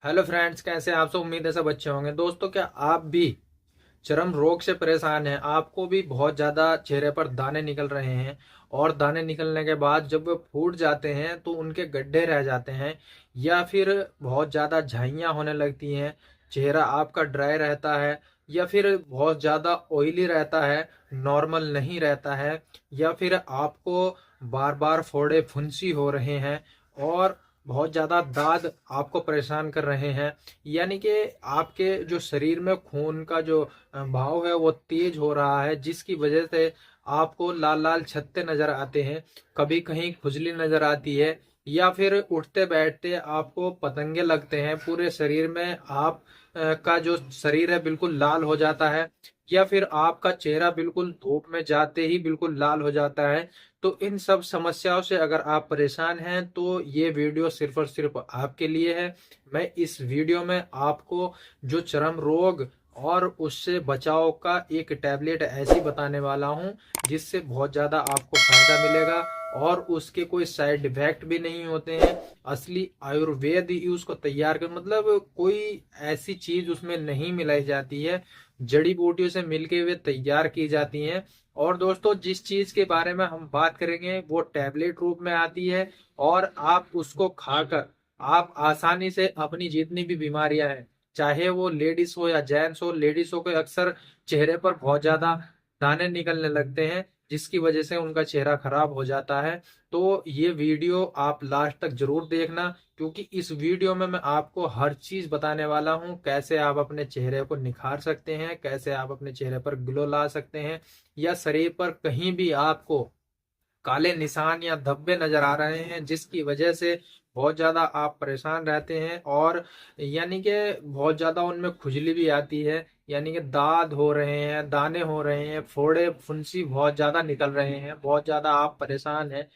Hello friends, कैसे हैं आप सब। उम्मीद है सब अच्छे होंगे। दोस्तों, क्या आप भी चर्म रोग से परेशान हैं? आपको भी बहुत ज़्यादा चेहरे पर दाने निकल रहे हैं और दाने निकलने के बाद जब वो फूट जाते हैं तो उनके गड्ढे रह जाते हैं, या फिर बहुत ज़्यादा झाइयाँ होने लगती हैं, चेहरा आपका ड्राई रहता है, या फिर बहुत ज़्यादा ऑयली रहता है, नॉर्मल नहीं रहता है, या फिर आपको बार बार फोड़े फुंसी हो रहे हैं और बहुत ज़्यादा दाद आपको परेशान कर रहे हैं, यानी कि आपके जो शरीर में खून का जो भाव है वो तेज हो रहा है, जिसकी वजह से आपको लाल लाल छत्ते नजर आते हैं, कभी कहीं खुजली नजर आती है, या फिर उठते बैठते आपको पतंगे लगते हैं पूरे शरीर में। आप का जो शरीर है बिल्कुल लाल हो जाता है, या फिर आपका चेहरा बिल्कुल धूप में जाते ही बिल्कुल लाल हो जाता है। तो इन सब समस्याओं से अगर आप परेशान हैं तो ये वीडियो सिर्फ और सिर्फ आपके लिए है। मैं इस वीडियो में आपको जो चर्म रोग और उससे बचाव का एक टैबलेट ऐसी बताने वाला हूं जिससे बहुत ज़्यादा आपको फायदा मिलेगा और उसके कोई साइड इफेक्ट भी नहीं होते हैं। असली आयुर्वेद ही उसको तैयार कर, मतलब कोई ऐसी चीज उसमें नहीं मिलाई जाती है, जड़ी बूटियों से मिलके वे तैयार की जाती हैं। और दोस्तों, जिस चीज के बारे में हम बात करेंगे वो टैबलेट रूप में आती है, और आप उसको खाकर आप आसानी से अपनी जितनी भी बीमारियां हैं, चाहे वो लेडीज हो या जेंट्स हो, लेडीज हो के अक्सर चेहरे पर बहुत ज्यादा दाने निकलने लगते हैं जिसकी वजह से उनका चेहरा खराब हो जाता है। तो ये वीडियो आप लास्ट तक जरूर देखना, क्योंकि इस वीडियो में मैं आपको हर चीज बताने वाला हूं। कैसे आप अपने चेहरे को निखार सकते हैं, कैसे आप अपने चेहरे पर ग्लो ला सकते हैं, या शरीर पर कहीं भी आपको काले निशान या धब्बे नजर आ रहे हैं जिसकी वजह से बहुत ज्यादा आप परेशान रहते हैं, और यानी कि बहुत ज्यादा उनमें खुजली भी आती है, यानी कि दाद हो रहे हैं, दाने हो रहे हैं, फोड़े फुंसी बहुत ज्यादा निकल रहे हैं, बहुत ज्यादा आप परेशान हैं।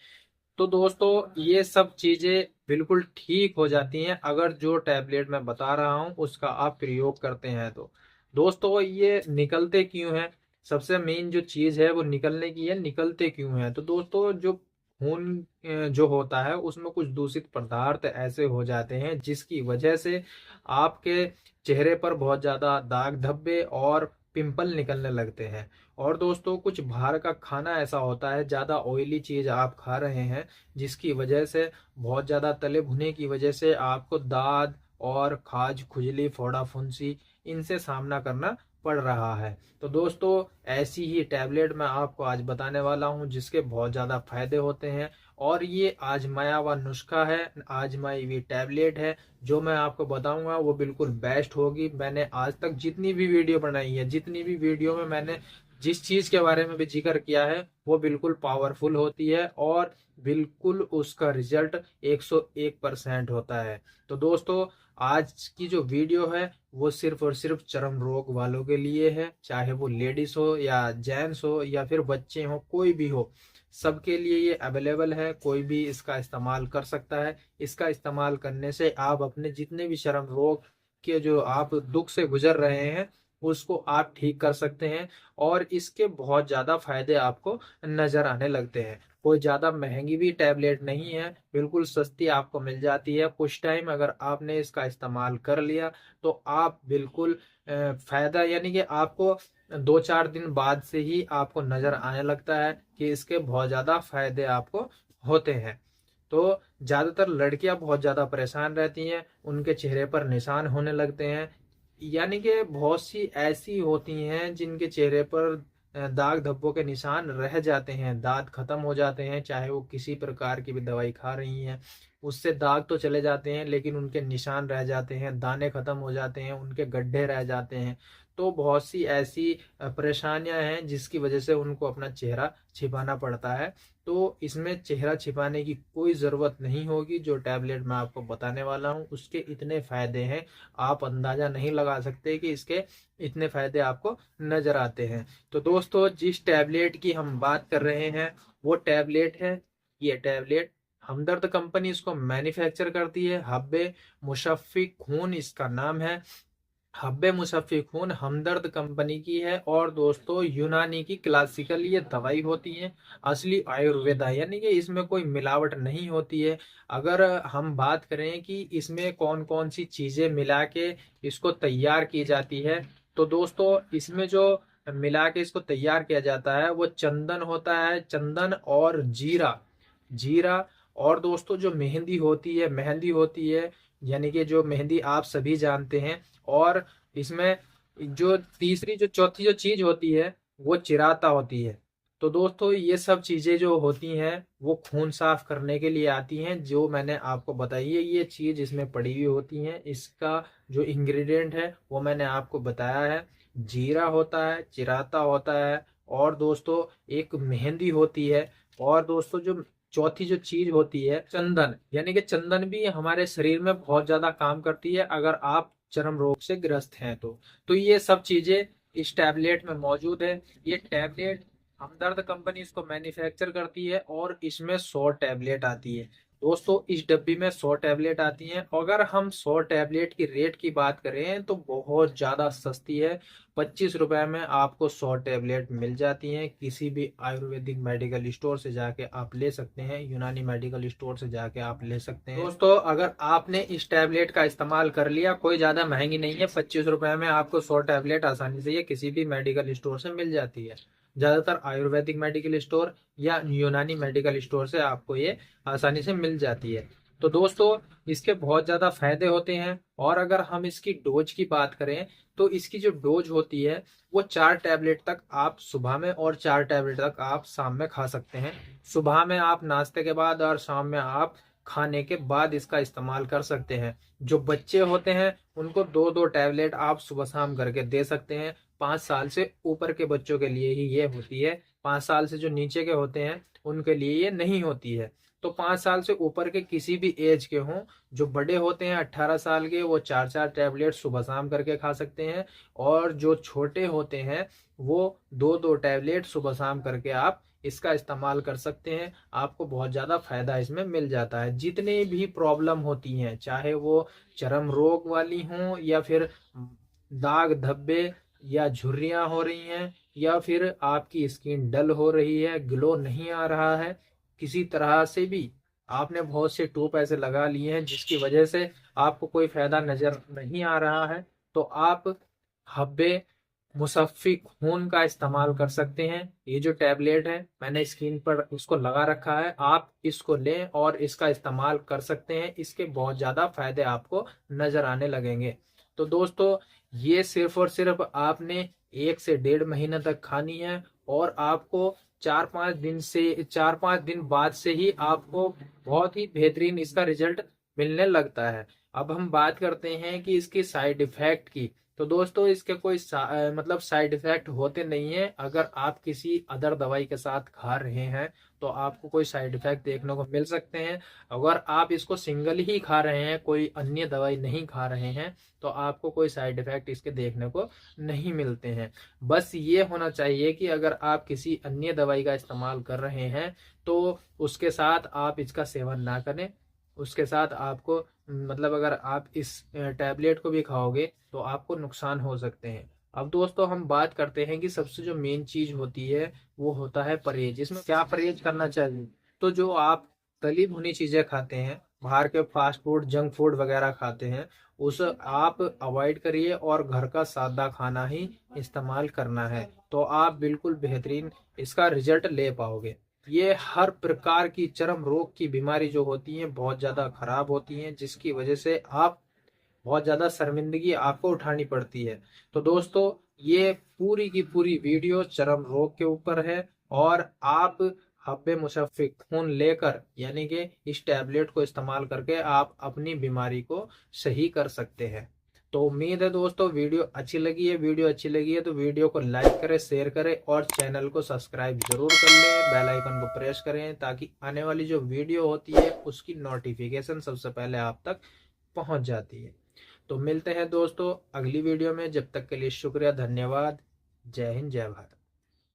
तो दोस्तों, ये सब चीजें बिल्कुल ठीक हो जाती हैं अगर जो टैबलेट मैं बता रहा हूँ उसका आप प्रयोग करते हैं। तो दोस्तों, ये निकलते क्यों हैं? सबसे मेन जो चीज है वो निकलने की है, निकलते क्यों हैं? तो दोस्तों, जो खून जो होता है उसमें कुछ दूषित पदार्थ ऐसे हो जाते हैं जिसकी वजह से आपके चेहरे पर बहुत ज्यादा दाग धब्बे और पिंपल निकलने लगते हैं। और दोस्तों, कुछ बाहर का खाना ऐसा होता है, ज्यादा ऑयली चीज आप खा रहे हैं जिसकी वजह से, बहुत ज्यादा तले भुने की वजह से आपको दाद और खाज खुजली फोड़ा फुंसी इनसे सामना करना पड़ रहा है। तो दोस्तों, ऐसी ही टैबलेट मैं आपको आज बताने वाला हूं जिसके बहुत ज्यादा फायदे होते हैं, और ये आजमाया हुआ नुस्खा है, आजमाई हुई टैबलेट है। जो मैं आपको बताऊंगा वो बिल्कुल बेस्ट होगी। मैंने आज तक जितनी भी वीडियो बनाई है, जितनी भी वीडियो में मैंने जिस चीज के बारे में भी जिक्र किया है वो बिल्कुल पावरफुल होती है, और बिल्कुल उसका रिजल्ट 101% होता है। तो दोस्तों, आज की जो वीडियो है वो सिर्फ और सिर्फ चर्म रोग वालों के लिए है, चाहे वो लेडीज हो या जेंट्स हो या फिर बच्चे हो, कोई भी हो, सबके लिए ये अवेलेबल है। कोई भी इसका इस्तेमाल कर सकता है। इसका इस्तेमाल करने से आप अपने जितने भी चर्म रोग के जो आप दुख से गुजर रहे हैं उसको आप ठीक कर सकते हैं, और इसके बहुत ज्यादा फायदे आपको नजर आने लगते हैं। कोई ज्यादा महंगी भी टैबलेट नहीं है, बिल्कुल सस्ती आपको मिल जाती है। कुछ टाइम अगर आपने इसका इस्तेमाल कर लिया तो आप बिल्कुल फायदा, यानी कि आपको 2-4 दिन बाद से ही आपको नजर आने लगता है कि इसके बहुत ज्यादा फायदे आपको होते हैं। तो ज्यादातर लड़कियां बहुत ज्यादा परेशान रहती हैं, उनके चेहरे पर निशान होने लगते हैं, यानी कि बहुत सी ऐसी होती हैं जिनके चेहरे पर दाग धब्बों के निशान रह जाते हैं, दांत खत्म हो जाते हैं, चाहे वो किसी प्रकार की भी दवाई खा रही हैं उससे दाग तो चले जाते हैं लेकिन उनके निशान रह जाते हैं, दाने खत्म हो जाते हैं, उनके गड्ढे रह जाते हैं। तो बहुत सी ऐसी परेशानियां हैं जिसकी वजह से उनको अपना चेहरा छिपाना पड़ता है। तो इसमें चेहरा छिपाने की कोई ज़रूरत नहीं होगी। जो टैबलेट मैं आपको बताने वाला हूँ उसके इतने फायदे हैं, आप अंदाजा नहीं लगा सकते कि इसके इतने फायदे आपको नजर आते हैं। तो दोस्तों, जिस टैबलेट की हम बात कर रहे हैं वो टैबलेट है, ये टैबलेट हमदर्द कंपनी इसको मैन्युफैक्चर करती है। हब्बे मुशफ़ी खून इसका नाम है। हब्बे मुशफ़ी खून हमदर्द कंपनी की है और दोस्तों यूनानी की क्लासिकल ये दवाई होती है, असली आयुर्वेदा, यानी कि इसमें कोई मिलावट नहीं होती है। अगर हम बात करें कि इसमें कौन कौन सी चीज़ें मिला के इसको तैयार की जाती है, तो दोस्तों इसमें जो मिला के इसको तैयार किया जाता है वो चंदन होता है, चंदन और जीरा, जीरा और दोस्तों जो मेहंदी होती है, यानी कि जो मेहंदी आप सभी जानते हैं। और इसमें जो तीसरी जो चौथी जो चीज होती है वो चिराता होती है। तो दोस्तों ये सब चीजें जो होती हैं वो खून साफ करने के लिए आती हैं, जो मैंने आपको बताई है ये चीज इसमें पड़ी हुई होती हैं। इसका जो इंग्रेडिएंट है वो मैंने आपको बताया है। जीरा होता है, चिराता होता है, और दोस्तों एक मेहंदी होती है, और दोस्तों जो चौथी जो चीज होती है चंदन, यानी कि चंदन भी हमारे शरीर में बहुत ज्यादा काम करती है अगर आप चर्म रोग से ग्रस्त हैं तो ये सब चीजें इस टैबलेट में मौजूद है। ये टैबलेट हमदर्द कंपनी इसको मैन्युफैक्चर करती है और इसमें 100 टैबलेट आती है। दोस्तों इस डब्बी में 100 टैबलेट आती हैं। अगर हम 100 टैबलेट की रेट की बात करें तो बहुत ज्यादा सस्ती है। 25 रुपए में आपको 100 टैबलेट मिल जाती हैं। किसी भी आयुर्वेदिक मेडिकल स्टोर से जाके आप ले सकते हैं, यूनानी मेडिकल स्टोर से जाके आप ले सकते हैं। दोस्तों अगर आपने इस टैबलेट का इस्तेमाल कर लिया, कोई ज्यादा महंगी नहीं है, 25 रुपए में आपको 100 टैबलेट आसानी से ये किसी भी मेडिकल स्टोर से मिल जाती है। ज्यादातर आयुर्वेदिक मेडिकल स्टोर या यूनानी मेडिकल स्टोर से आपको ये आसानी से मिल जाती है। तो दोस्तों इसके बहुत ज्यादा फायदे होते हैं। और अगर हम इसकी डोज की बात करें तो इसकी जो डोज होती है वो 4 टैबलेट तक आप सुबह में और 4 टैबलेट तक आप शाम में खा सकते हैं। सुबह में आप नाश्ते के बाद और शाम में आप खाने के बाद इसका इस्तेमाल कर सकते हैं। जो बच्चे होते हैं उनको 2-2 टैबलेट आप सुबह शाम करके दे सकते हैं। 5 साल से ऊपर के बच्चों के लिए ही ये होती है, 5 साल से जो नीचे के होते हैं उनके लिए ये नहीं होती है। तो 5 साल से ऊपर के किसी भी एज के हों, जो बड़े होते हैं 18 साल के, वो 4-4 टैबलेट सुबह शाम करके खा सकते हैं। और जो छोटे होते हैं वो 2-2 टैबलेट सुबह शाम करके आप इसका इस्तेमाल कर सकते हैं। आपको बहुत ज़्यादा फायदा इसमें मिल जाता है। जितनी भी प्रॉब्लम होती हैं, चाहे वो चर्म रोग वाली हों या फिर दाग धब्बे या झुर्रियां हो रही हैं, या फिर आपकी स्किन डल हो रही है, ग्लो नहीं आ रहा है, किसी तरह से भी आपने बहुत से टूप ऐसे लगा लिए हैं जिसकी वजह से आपको कोई फायदा नजर नहीं आ रहा है, तो आप हब्बे मुसफ़्फ़ी खून का इस्तेमाल कर सकते हैं। ये जो टैबलेट है मैंने स्क्रीन पर इसको लगा रखा है, आप इसको लें और इसका इस्तेमाल कर सकते हैं। इसके बहुत ज़्यादा फायदे आपको नजर आने लगेंगे। तो दोस्तों ये सिर्फ और सिर्फ आपने 1 से 1.5 महीने तक खानी है, और आपको 4-5 दिन बाद से ही आपको बहुत ही बेहतरीन इसका रिजल्ट मिलने लगता है। अब हम बात करते हैं कि इसकी साइड इफेक्ट की। तो दोस्तों इसके कोई मतलब साइड इफेक्ट होते नहीं है। अगर आप किसी अदर दवाई के साथ खा रहे हैं तो आपको कोई साइड इफेक्ट देखने को मिल सकते हैं। अगर आप इसको सिंगल ही खा रहे हैं, कोई अन्य दवाई नहीं खा रहे हैं, तो आपको कोई साइड इफेक्ट इसके देखने को नहीं मिलते हैं। बस ये होना चाहिए कि अगर आप किसी अन्य दवाई का इस्तेमाल कर रहे हैं तो उसके साथ आप इसका सेवन ना करें। उसके साथ आपको मतलब अगर आप इस टैबलेट को भी खाओगे तो आपको नुकसान हो सकते हैं। अब दोस्तों हम बात करते हैं कि सबसे जो मेन चीज होती है वो होता है परहेज। इसमें क्या परहेज करना चाहिए? तो जो आप तली भुनी चीजें खाते हैं, बाहर के फास्ट फूड जंक फूड वगैरह खाते हैं, उस आप अवॉइड करिए और घर का सादा खाना ही इस्तेमाल करना है, तो आप बिल्कुल बेहतरीन इसका रिजल्ट ले पाओगे। ये हर प्रकार की चर्म रोग की बीमारी जो होती है बहुत ज़्यादा खराब होती हैं, जिसकी वजह से आप बहुत ज़्यादा शर्मिंदगी आपको उठानी पड़ती है। तो दोस्तों ये पूरी की पूरी वीडियो चर्म रोग के ऊपर है, और आप हब्बे मुशफ़्फ़ी खून लेकर यानी कि इस टैबलेट को इस्तेमाल करके आप अपनी बीमारी को सही कर सकते हैं। तो उम्मीद है दोस्तों वीडियो अच्छी लगी है। वीडियो अच्छी लगी है तो वीडियो को लाइक करें, शेयर करें और चैनल को सब्सक्राइब जरूर कर लें। बेल आइकन को प्रेस करें ताकि आने वाली जो वीडियो होती है उसकी नोटिफिकेशन सबसे पहले आप तक पहुंच जाती है। तो मिलते हैं दोस्तों अगली वीडियो में। जब तक के लिए शुक्रिया, धन्यवाद। जय हिंद, जय भारत।